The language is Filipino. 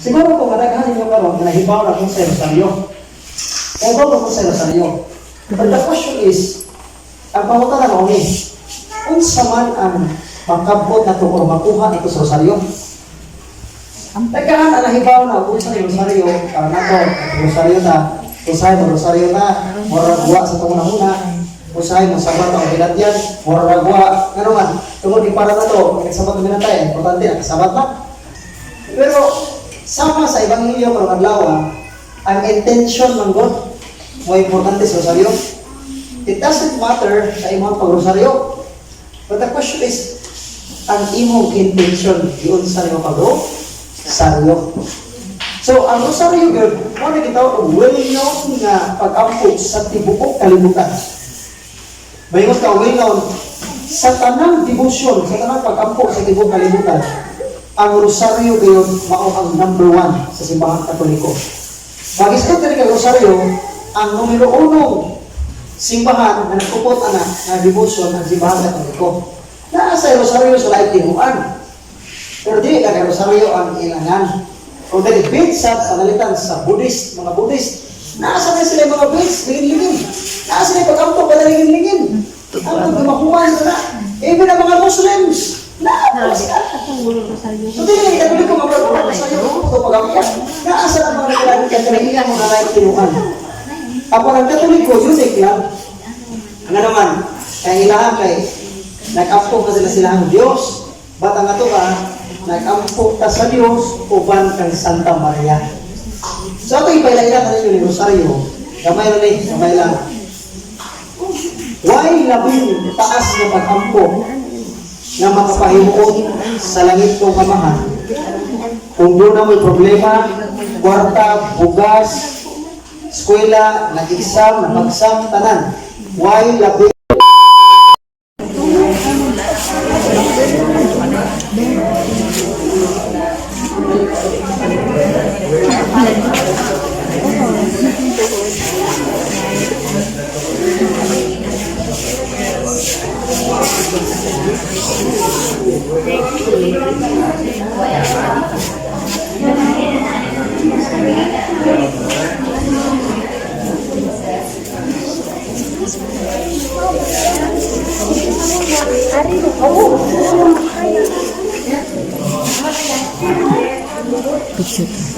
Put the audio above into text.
Siguro kung madaghan ninyo karon na nahibaw na kung sa Rosario. Nahibaw na kung sa Rosario. But the question is, ang pangutan na ni, kung man ang pagkabot na ito o makuha ito sa Rosario. Nagkaan na nahibaw na kung sa Rosario, nato, Rosario na, usay mo Rosario na, moragwa sa itong una-una, usay mo sabat na o binatyan, moragwa, ano man, tungod di para na ito, nagsabat na binatay, importante, nagsabat na. Pero, sama sa Ebanghelyo karong adlaw, ang intention ng God mo importante sa Rosario. It doesn't matter sa imong pag-Rosario. But the question is, ang imong intention yun sa imong pag-Rosario. So, ang Rosario yun, mo na kita well-known nga pag-ampot sa tibuok kalibutan. Bayos ka, well-known sa tanang devotion, sa tanang pag-ampot sa tibuok kalibutan. Ang Rosario ngayon, mao ang number 1 sa simbahan Katoliko. Mag-istot na rin Rosario, ang numero 1 simbahan na nagpupot na devotion ang simbahan Katoliko. Naasa Rosario sa lahat tinuan. Pero di na Rosario ang ilangan. O dahil beads sa panalitan sa Buddhist, mga Buddhist, naasa na sila mga beads, lingin-lingin. Naasa na pag-ampok pa na lingin-lingin. Ang gumakuhan na. Even ang mga Muslims, naasa sila. So, di na Katoliko mga Rosario, ito pag-ampok. Naasa na mga Katoliko mga lahat tinuan. Ako ng Katoliko, unique lang. Ang naman, kaya ilahan kay nag-ampok na sila ang Diyos. Batang nga ito nag-ampok ta sa Diyos, uban kang Santa Maria. So ito ipailaila ka rin yung Rosario. Gamay lang gamay lang. Why labing taas na pag-ampok na makapahimuot sa langit kong kamahan? Kung doon na may problema, kwarta, bugas, eskwela, nag-exam, nag-exam, tanan. Why labing picture.